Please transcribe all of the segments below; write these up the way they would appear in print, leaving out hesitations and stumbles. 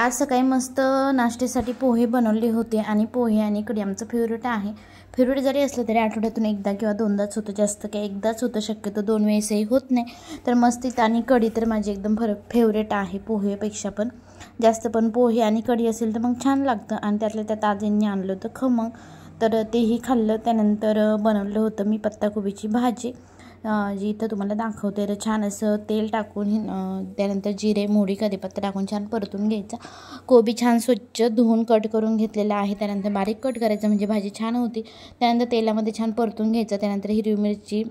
आज सकाळी मस्त नाश्त्यासाठी पोहे बनवले होते आणि पोहे आणि कढी आमचं फेवरेट आहे। फेवरेट जरी असलं तरी आठवड्यातून एकदा किंवा दोनदाच होतं, जास्त काही एकदाच होतं, शक्यतो दोन वेळेसही होत नाही। तर मस्तीत आणि कढी तर माझी एकदम फेवरेट आहे पोहेपेक्षा पण जास्त। पण पोहे आणि कढी असेल तर मग छान लागतं। आणि त्यातल्या त्यात आजींनी आणलं होतं खमंग, तर तेही खाल्लं। त्यानंतर बनवलं होतं मी पत्ताकोबीची भाजी, जी इथं तुम्हाला दाखवते। तर छान असं तेल टाकून त्यानंतर जिरे मोहरी कढीपत्ता टाकून छान परतून घ्यायचा। कोबी छान स्वच्छ धुवून कट करून घेतलेला आहे, त्यानंतर बारीक कट करायचं म्हणजे भाजी छान होती। त्यानंतर तेलामध्ये छान परतून घ्यायचं, त्यानंतर हिरवी मिरची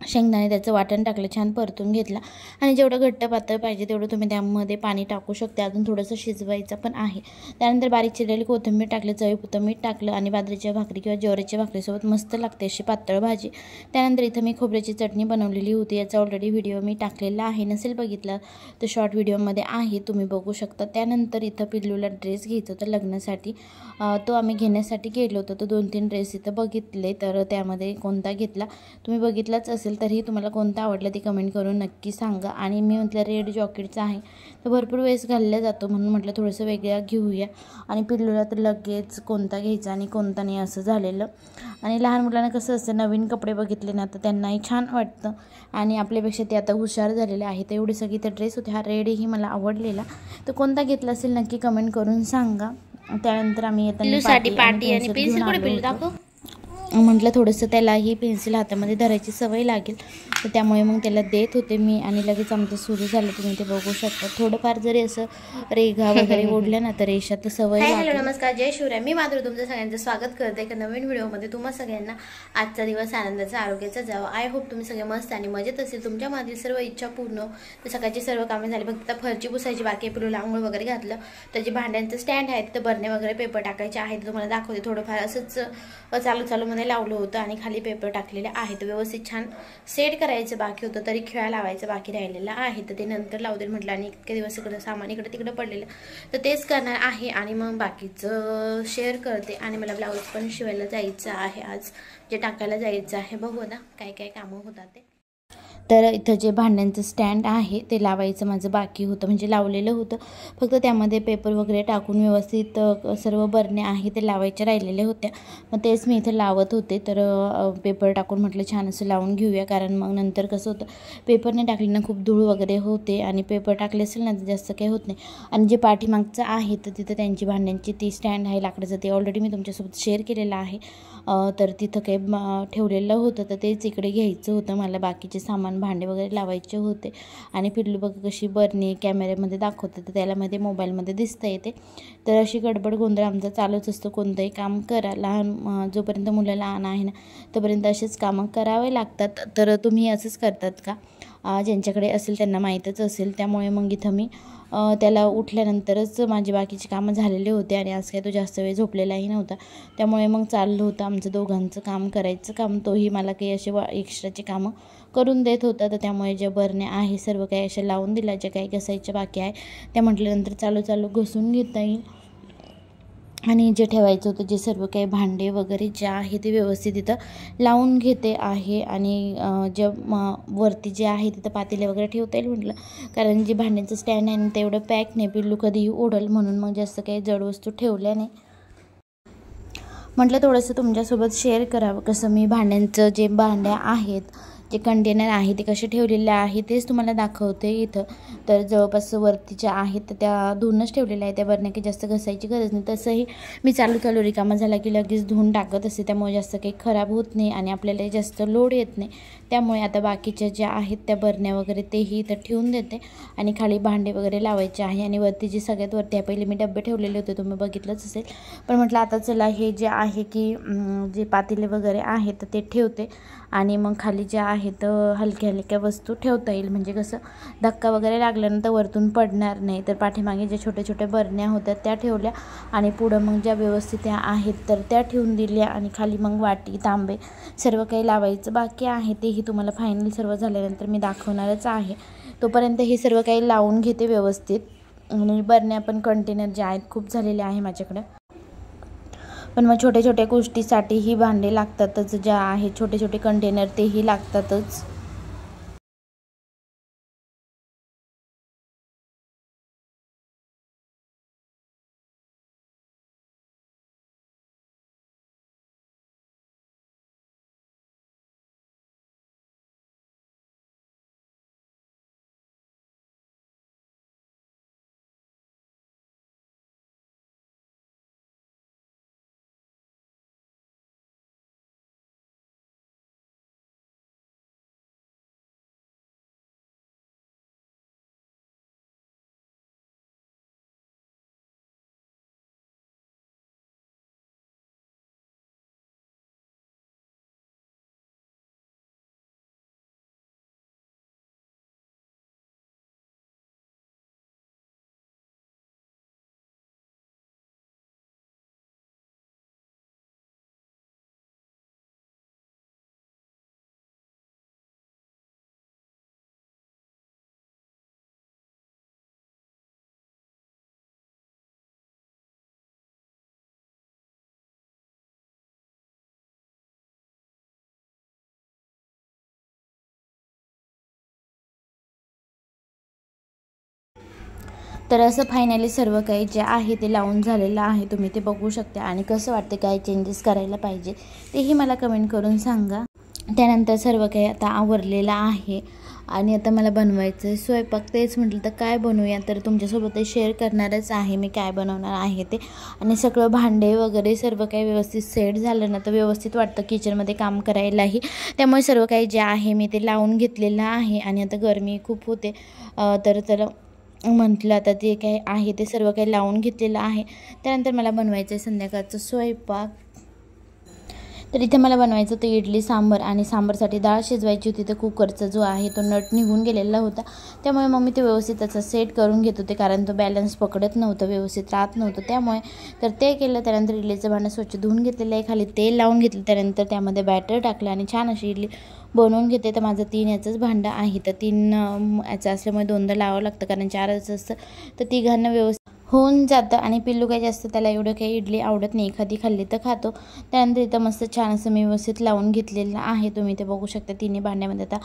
शेंगदाणे त्याचं वाटण टाकलं, छान परतून घेतला। आणि जेवढं घट्ट पातळ पाहिजे तेवढं तुम्ही त्यामध्ये पाणी टाकू शकता, अजून थोडंसं शिजवायचं पण आहे। त्यानंतर बारीक चिरलेली कोथिंबीर टाकली, चवीपुरतं मीठ टाकलं आणि बाजरीच्या भाकरी किंवा ज्वारीच्या भाकरीसोबत मस्त लागते अशी पातळ भाजी। त्यानंतर इथं मी खोबऱ्याची चटणी बनवलेली होती, याचा ऑलरेडी व्हिडिओ मी टाकलेला आहे, नसेल बघितला तर शॉर्ट व्हिडिओमध्ये आहे, तुम्ही बघू शकता। त्यानंतर इथं पिल्लूला ड्रेस घ्यायचा होता लग्नासाठी, तो आम्ही घेण्यासाठी गेलो होतो। तर 2-3 ड्रेस इथं बघितले, तर त्यामध्ये कोणता घेतला तुम्ही बघितलाच असेल, तरी तुम्हाला कोणता आवडला ते कमेंट करून नक्की सांगा। आणि मी म्हटलं रेड जॉकेटचा आहे, तर भरपूर वेळेस घालला जातो म्हणून म्हटलं थोडंसं वेगळा घेऊया। आणि पिल्लूला तर लगेच कोणता घ्यायचा आणि कोणता नाही असं झालेलं। आणि लहान मुलांना कसं असतं, नवीन कपडे बघितले ना तर त्यांनाही छान वाटतं आणि आपल्यापेक्षा ते आता हुशार झालेले आहे। तर एवढी सगळी तर ड्रेस होते, हा रेडही मला आवडलेला, तर कोणता घेतला असेल नक्की कमेंट करून सांगा। त्यानंतर आम्ही येताना पाटी आणि पेन्सिल घेऊन आलो होतो। म्हटलं थोडंसं त्यालाही पेन्सिल हातामध्ये धरायची सवय लागेल, तर त्यामुळे मग त्याला देत होते मी। आणि लगेच आमचं सुरू झालं, तुम्ही ते बघू शकता। थोडंफार जरी असं रेघा वगैरे ओढल्या ना तर रेषा तर सवय लागते। हॅलो नमस्कार, जय शिवराय, मी माधुरी तुमचं सगळ्यांचं स्वागत करते एका नवीन व्हिडिओमध्ये। तुम्हा सगळ्यांना आजचा दिवस आनंदाचा आरोग्याचा जावा। आय होप तुम्ही सगळे मस्त आणि मजेत असेल, तुमच्या माझी सर्व इच्छा पूर्ण। तर सकाळची सर्व कामे झाली, फक्त फरची पुसायची बाकी आहे। पिल्लूला आंघोळ वगैरे घातलं, तर जे भांड्यांचं स्टँड आहे तिथं बरणे वगैरे पेपर टाकायचे आहेत, तुम्हाला दाखवते। थोडंफार असंच चालू मध्ये लावलं होतं आणि खाली पेपर टाकलेले आहेत, व्यवस्थित छान सेट करायचं बाकी होतं, तरी खेळा लावायचं बाकी राहिलेलं आहे, तर ते नंतर लावू दे म्हटलं। आणि इतके दिवस इकडं सामान इकडे तिकडे पडलेलं, तर तेच करणार आहे आणि मग बाकीचं शेअर करते। आणि मला ब्लाऊज पण शिवायला जायचं आहे आज, जे टाकायला जायचं आहे, बघू आता काय काय कामं होतात ते। तर इथं जे भांड्यांचं स्टँड आहे ते लावायचं माझं बाकी होतं, म्हणजे लावलेलं होतं, फक्त त्यामध्ये पेपर वगैरे टाकून व्यवस्थित सर्व बरणे आहे ते लावायचे राहिलेले होत्या, मग तेच मी इथं लावत होते। तर पेपर टाकून म्हटलं छान असं लावून घेऊया, कारण मग नंतर कसं होतं पेपरने टाकले ना खूप धूळ वगैरे होते, आणि पेपर टाकले असेल ना तर जास्त काही होत नाही। आणि जे पाठीमागचं आहे तर तिथं त्यांची भांड्यांची ती स्टँड आहे लाकडाचं, ते ऑलरेडी मी तुमच्यासोबत शेअर केलेलं आहे। तर तिथं काही ठेवलेलं होतं, तर तेच इकडे घ्यायचं होतं मला, बाकीचे सामान भांडे वगैरे लावायचे होते। आणि पिल्लू बघ कशी बरणी कॅमेऱ्यामध्ये दाखवते, तर त्याला मध्ये मोबाईलमध्ये दिसता येते। तर अशी गडबड गोंधळ आमचा चालूच असतो, कोणतंही काम करा, लहान जोपर्यंत मुलं लहान आहे ना तोपर्यंत असेच कामं करावे लागतात। तर तुम्ही असंच करतात का? ज्यांच्याकडे असेल त्यांना माहीतच असेल। त्यामुळे मग इथं मी त्याला उठल्यानंतरच माझी बाकीची कामं झालेले होते, आणि आज काय तो जास्त वेळ झोपलेलाही नव्हता, त्यामुळे मग चाललं होतं आमचं दोघांचं काम करायचं काम। तोही मला काही असे एक्स्ट्राचे कामं करून देत होता, तर त्यामुळे ज्या बरण्या आहे सर्व काही अशा लावून दिल्या, ज्या काही घसायच्या बाकी आहे त्या म्हटल्यानंतर चालू घसून घेता येईल। आणि जे ठेवायचं होतं जे सर्व काही भांडे वगैरे जे आहे ते व्यवस्थित इथं लावून घेते आहे। आणि जे वरती जे आहे तिथं पातेले वगैरे ठेवता येईल म्हटलं, कारण जे भांड्यांचं स्टँड आहे ते एवढं पॅक नाही, पिल्लू कधीही ओढल म्हणून मग जास्त काही जड वस्तू ठेवल्या नाही। म्हटलं थोडंसं तुमच्यासोबत शेअर करावं, कसं मी भांड्यांचं जे भांड्या आहेत जे कंटेनर आहे ते कसे ठेवलेले आहे तेच तुम्हाला दाखवते इथं। तर जवळपास वरतीच्या आहेत तर त्या धुवूनच ठेवलेल्या आहे, त्या बरण्या की जास्त घसायची गरज नाही। तसंही मी चालू रिकामा झाला की लगेच धुवून टाकत असते, त्यामुळे जास्त काही खराब होत नाही आणि आपल्याला जास्त लोड येत नाही। त्यामुळे आता बाकीच्या ज्या आहेत त्या बरण्या वगैरे तेही इथं ठेवून देते, आणि खाली भांडे वगैरे लावायचे आहे। आणि वरती जी सगळ्यात वरती आहे, पहिले मी डबे ठेवलेले होते, तुम्ही बघितलंच असेल, पण म्हटलं आता चला हे जे आहे की जे पातेले वगैरे आहेत ते ठेवते, आणि मग खाली जे आहेत हलक्या वस्तू ठेवता येईल, म्हणजे कसं धक्का वगैरे लागल्यानंतर वरतून पडणार नाही। तर पाठीमागे जे छोट्या बरण्या होत्या त्या ठेवल्या, आणि पुढं मग ज्या व्यवस्थित आहेत तर त्या ठेवून दिल्या, आणि खाली मग वाटी तांबे सर्व काही लावायचं बाकी आहे, तेही तुम्हाला फायनल सर्व झाल्यानंतर मी दाखवणारच आहे। तोपर्यंत हे सर्व काही लावून घेते व्यवस्थित। आणि बरण्या पण कंटेनर जे आहेत खूप झालेले आहे माझ्याकडे, पण मग छोट्या गोष्टीसाठीही भांडे लागतातच, ज्या आहेत छोटे कंटेनर तेही लागतातच। तर असं फायनली सर्व काही जे आहे ते लावून झालेलं आहे, तुम्ही ते बघू शकता. आणि कसं वाटते, काय चेंजेस करायला पाहिजे तेही मला कमेंट करून सांगा. त्यानंतर सर्व काही आता आवरलेलं आहे आणि आता मला बनवायचं आहे स्वयंपाक. तेच म्हटलं तर काय बनवूया, तर तुमच्यासोबत शेअर करणारच आहे मी काय बनवणार आहे ते. आणि सगळं भांडे वगैरे सर्व काही व्यवस्थित सेट झालं ना तर व्यवस्थित वाटतं किचनमध्ये काम करायलाही. त्यामुळे सर्व काही जे आहे मी ते लावून घेतलेलं आहे. आणि आता गरमी खूप होते तर म्हटलं आता ते काय आहे ते सर्व काही लावून घेतलेलं आहे. त्यानंतर मला बनवायचं आहे संध्याकाळचं स्वयंपाक. तर इथे मला बनवायचं होतं इडली सांबार. आणि सांबारसाठी डाळ शिजवायची होती, तर कुकरचा जो आहे तो नट निघून गेलेला होता. त्यामुळे मम्मी ते व्यवस्थित त्याचा सेट करून घेत होते, कारण तो बॅलन्स पकडत नव्हतं, व्यवस्थित राहत नव्हतं. त्यामुळे तर ते केलं. त्यानंतर इडलीचं भांडं स्वच्छ धुवून घेतलेलं आहे, खाली तेल लावून घेतलं. त्यानंतर त्यामध्ये बॅटर टाकलं आणि छान अशी इडली बनवून घेते. तर माझं 3 याचंच भांडं आहे, तर 3 याचं असल्यामुळे 2दा लावावं लागतं, कारण 4च असतं. तर तिघांना व्यवस्थित होऊन जातं. आणि पिल्लू काही जास्त त्याला एवढं काही इडली आवडत नाही, एखादी खाल्ली तर खातो. त्यानंतर इथं मस्त छान असं मी व्यवस्थित लावून घेतलेलं आहे, तुम्ही ते बघू शकता. तिन्ही भांड्यामध्ये आता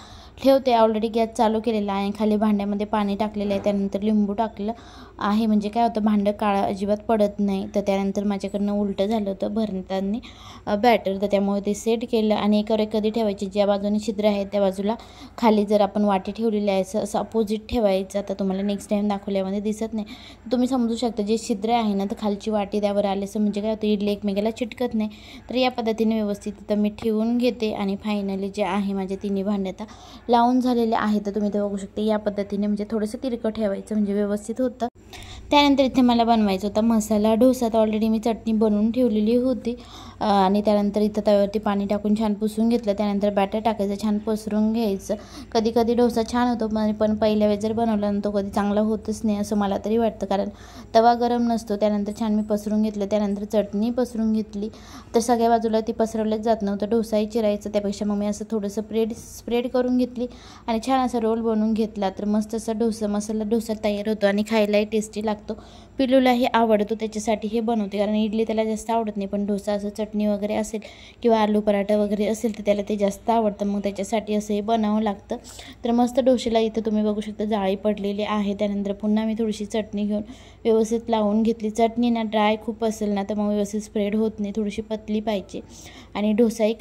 ठेवते. ऑलरेडी गॅस चालू केलेला आहे, खाली भांड्यामध्ये पाणी टाकलेलं आहे. त्यानंतर लिंबू टाकलं आहे, म्हणजे काय होतं भांडं काळं अजिबात पडत नाही. तर त्यानंतर माझ्याकडनं उलटं झालं होतं भरताना बॅटर, तर त्यामुळे ते सेट केलं. आणि एकावर एक कधी ठेवायची, ज्या बाजूने छिद्र आहे त्या बाजूला खाली जर आपण वाटी ठेवलेली आहे असं अपोजिट ठेवायचं. आता तुम्हाला नेक्स्ट टाईम दाखवल्यामध्ये दिसत नाही, तुम्ही समजू शकता. जे छिद्र आहे ना तर खालची वाटी त्यावर आल्याचं म्हणजे काय होतं, इडली एकमेकाला चिटकत नाही. तर या पद्धतीने व्यवस्थित इथं मी ठेवून घेते. आणि फायनली जे आहे माझे तिन्ही भांडे आता लावून झालेले आहे, तर तुम्ही ते बघू शकता. या पद्धतीने म्हणजे थोडंसं तिरकं ठेवायचं म्हणजे व्यवस्थित होतं. त्यानंतर इथे मला बनवायचं होता मसाला डोसा. तर ऑलरेडी मी चटणी बनवून ठेवलेली होती. आणि त्यानंतर इथं तव्यावरती पाणी टाकून छान पुसून घेतलं. त्यानंतर बॅटर टाकायचं, छान पसरून घ्यायचं. कधी कधी डोसा छान होतो, पण पहिल्या वेळेस जर बनवला ना तो कधी चांगला होतच नाही असं मला तरी वाटतं, कारण तवा गरम नसतो. त्यानंतर छान मी पसरून घेतलं. त्यानंतर चटणी पसरून घेतली. तर सगळ्या बाजूला ती पसरवलंच जात नव्हतं, डोसाही चिरायचं. त्यापेक्षा मग मी असं थोडंसं स्प्रेड करून घेतली आणि छान असा रोल बनवून घेतला. तर मस्त असा मसाला डोसा तयार होतो आणि खायलाही टेस्टी लागतो. पिल्लूलाही आवडतो, त्याच्यासाठी हे बनवते, कारण इडली त्याला जास्त आवडत नाही. पण डोसा असं चटणी वगैरे असेल किंवा आलू पराठा वगैरे असेल तर त्याला ते जास्त आवडतं, मग त्याच्यासाठी असं हे बनावं लागतं. तर मस्त डोश्याला इथं तुम्ही बघू शकता जाळी पडलेली आहे. त्यानंतर पुन्हा मी थोडीशी चटणी घेऊन व्यवस्थित लावून घेतली. चटणी ना ड्राय खूप असेल ना तर मग व्यवस्थित स्प्रेड होत नाही, थोडीशी पतली पाहिजे. आणि डोसाही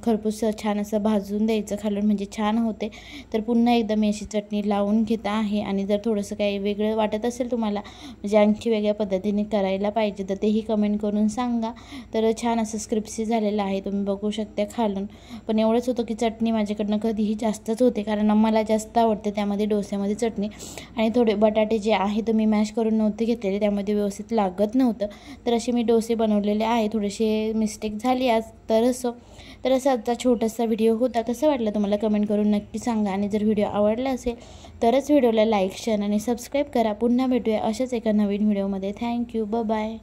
खरपूस छान असं भाजून द्यायचं खालून, म्हणजे छान होते. तर पुन्हा एकदा मी अशी चटणी लावून घेत आहे. आणि जर थोडंसं काही वेगळं वाटत असेल तुम्हाला, म्हणजे आणखी वेगळ्या पद्धतीने करायला पाहिजे, तर तेही कमेंट करून सांगा. तर छान असं स्क्रिप्सी झालेलं आहे, तुम्ही बघू शकता खालून. पण एवढंच होतं की चटणी माझ्याकडनं कधीही जास्तच होते, कारण मला जास्त आवडते त्यामध्ये डोस्यामध्ये चटणी. आणि थोडे बटाटे जे आहे तर मी मॅश करून नव्हते घेतलेले, त्यामध्ये व्यवस्थित लागत नव्हतं. तर असे मी डोसे बनवलेले आहे. थोडेसे मिस्टेक झाली आज, तर असं आजचा छोटासा व्हिडिओ होता. कसं वाटलं तुम्हाला कमेंट करून नक्की सांगा. आणि जर व्हिडिओ आवडला असेल तरच व्हिडिओला लाईक, शेअर आणि सबस्क्राईब करा. पुन्हा भेटूया अशाच एका नवीन व्हिडिओमध्ये. Thank you, bye.